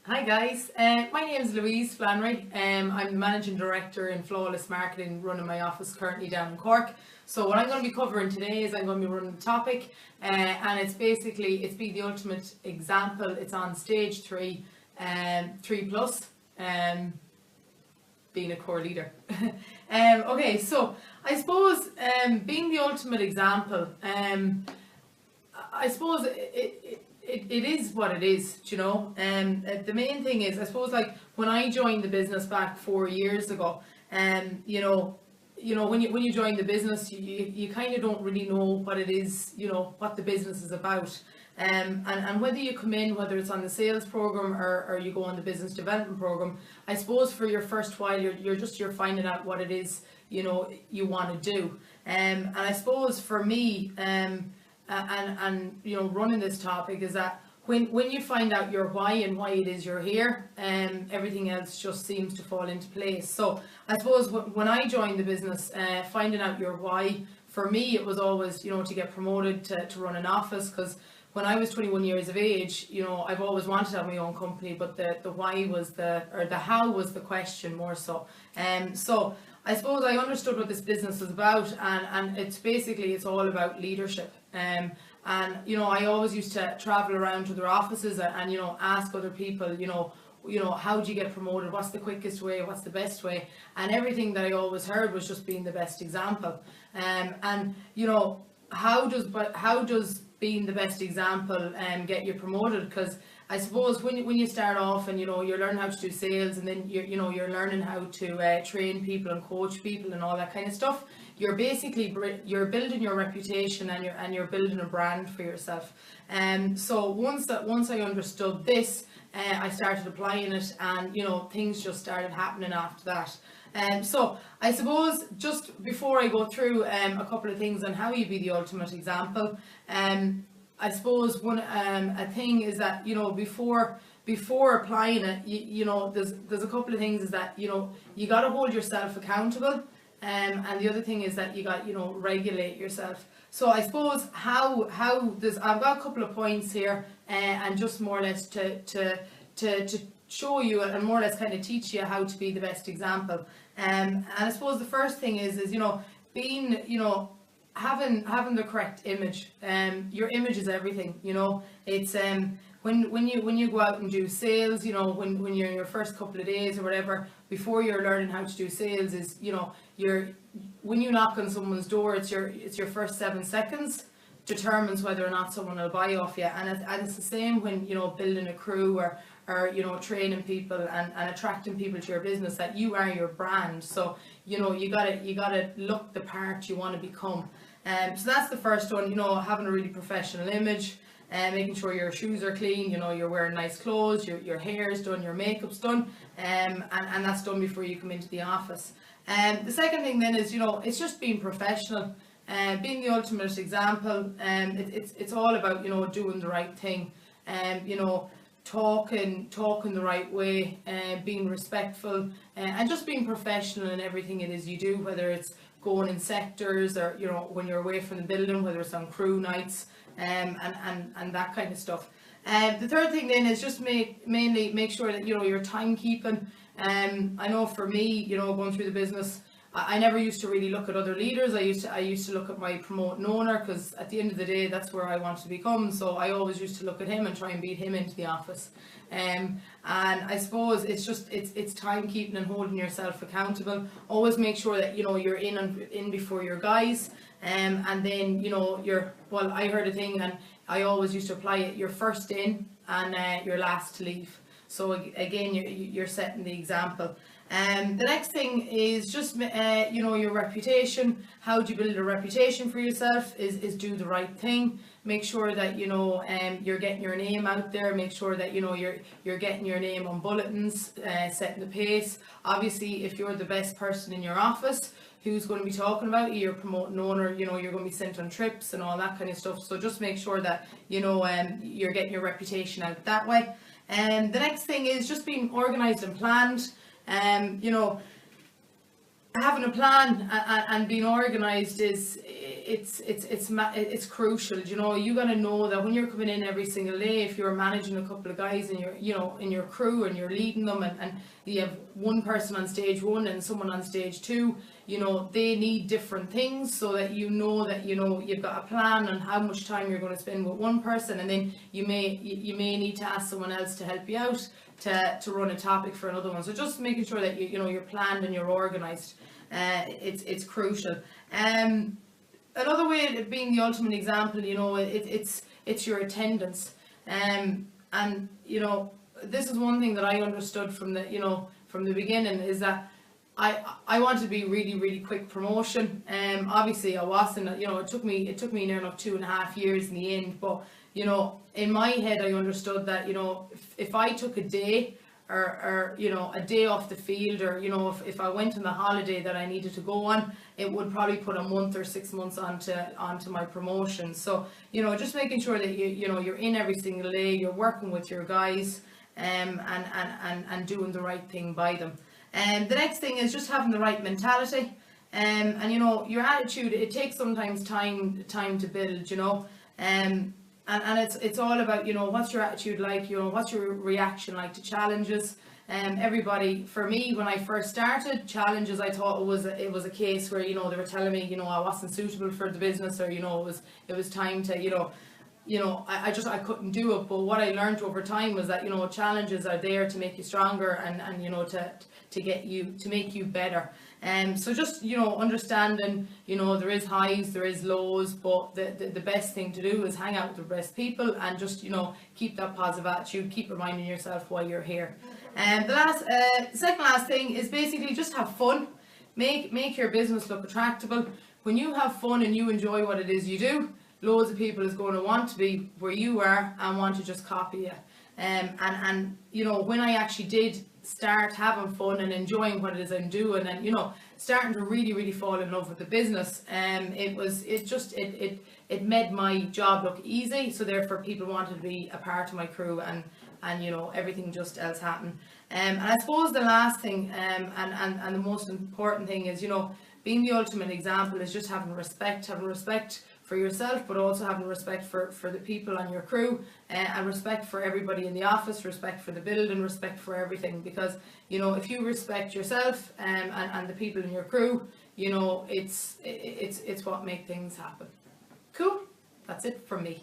Hi guys, my name is Louise Flannery. I'm the Managing Director in Flawless Marketing, running my office currently down in Cork. So what I'm going to be covering today is I'm going to be running the topic, and it's Be the Ultimate Example. It's on stage 3, 3 plus, being a core leader. Okay, so I suppose being the ultimate example, I suppose it is what it is, you know. The main thing is, I suppose, like when I joined the business back 4 years ago, when you join the business, you kind of don't really know what it is, what the business is about. And whether you come in, whether it's on the sales program or you go on the business development program, I suppose for your first while you're finding out what it is you want to do. And I suppose for me, running this topic is that when you find out your why and why it is you're here, everything else just seems to fall into place. So I suppose when I joined the business, finding out your why, for me it was always to get promoted to run an office, because when I was 21 years of age, I've always wanted to have my own company, but the why was the how was the question more so. So I suppose I understood what this business was about, and it's all about leadership. And I always used to travel around to their offices and ask other people, how do you get promoted? What's the quickest way? What's the best way? And everything that I always heard was just being the best example. How does being the best example get you promoted? Because I suppose when you start off and you're learning how to do sales, and then you're learning how to train people and coach people and all that kind of stuff, you're building your reputation, and you're building a brand for yourself. So once I understood this, I started applying it, and things just started happening after that. So I suppose just before I go through a couple of things on how you be the ultimate example, I suppose a thing is that before applying it, there's a couple of things is that you got to hold yourself accountable, and the other thing is that you got regulate yourself. So I suppose I've got a couple of points here, and just more or less to show you and more or less kind of teach you how to be the best example. And I suppose the first thing is being having the correct image. Your image is everything. It's when you go out and do sales, when you're in your first couple of days or whatever, before you're learning how to do sales, is when you knock on someone's door, it's your first 7 seconds determines whether or not someone will buy off you. And it's the same when building a crew or training people and attracting people to your business, that you are your brand. So you gotta look the part you want to become. So that's the first one. Having a really professional image, making sure your shoes are clean, you're wearing nice clothes, your hair's done, your makeup's done, and that's done before you come into the office. The second thing then is it's just being professional. Being the ultimate example, it's all about doing the right thing, talking the right way, being respectful, and just being professional in everything it is you do, whether it's going in sectors or when you're away from the building, whether it's on crew nights, and that kind of stuff. The third thing then is just mainly make sure that you're timekeeping. I know for me, going through the business, I never used to really look at other leaders. I used to look at my promoting owner, because at the end of the day, that's where I want to become. So I always used to look at him and try and beat him into the office. And I suppose it's timekeeping and holding yourself accountable. Always make sure that you're in before your guys. And then I heard a thing, and I always used to apply it: you're first in and you're last to leave. So again, you're setting the example. The next thing is just your reputation. How do you build a reputation for yourself? Is do the right thing. Make sure that you're getting your name out there. Make sure that you're getting your name on bulletins, setting the pace. Obviously, if you're the best person in your office, who's going to be talking about you? Your promoting owner. You're going to be sent on trips and all that kind of stuff. So just make sure that you're getting your reputation out that way. And the next thing is just being organised and planned. Having a plan and being organised is it's crucial. You know, you gotta know that when you're coming in every single day, if you're managing a couple of guys in your, you know, in your crew, and you're leading them, and you have one person on stage 1 and someone on stage 2, you know, they need different things, so that you know you've got a plan on how much time you're going to spend with one person, and then you may need to ask someone else to help you out to run a topic for another one. So just making sure that you know you're planned and you're organised. It's crucial. Another way of being the ultimate example, you know, it's your attendance. And you know, this is one thing that I understood from the beginning, is that I wanted to be really quick promotion. Obviously I wasn't, you know, it took me near enough 2.5 years in the end, but you know, in my head I understood that, you know, if I took a day, or you know, a day off the field, or you know, if I went on the holiday that I needed to go on, it would probably put a month or 6 months onto my promotion. So you know, just making sure that you know you're in every single day, you're working with your guys, and doing the right thing by them. And the next thing is just having the right mentality, and you know, your attitude, it takes sometimes time to build, you know. And it's all about, you know, what's your attitude like, you know, what's your reaction like to challenges. Everybody, for me, when I first started, challenges, I thought it was a case where, you know, they were telling me, you know, I wasn't suitable for the business, or you know, it was time to, you know, I couldn't do it. But what I learned over time was that, you know, challenges are there to make you stronger, and you know, to make you better. So just, you know, understanding, you know, there is highs, there is lows, but the best thing to do is hang out with the best people, and just, you know, keep that positive attitude, keep reminding yourself why you're here. And the second last thing is basically just have fun. Make your business look attractable. When you have fun and you enjoy what it is you do, loads of people is going to want to be where you are and want to just copy you. And you know, when I actually did start having fun and enjoying what it is I'm doing, and you know, starting to really fall in love with the business, it made my job look easy, so therefore people wanted to be a part of my crew, and you know, everything just else happened. And I suppose the last thing, and the most important thing is, you know, being the ultimate example is just having respect for yourself, but also having respect for the people on your crew, and respect for everybody in the office, respect for the building, respect for everything. Because, you know, if you respect yourself, and the people in your crew, you know, it's what makes things happen. Cool. That's it from me.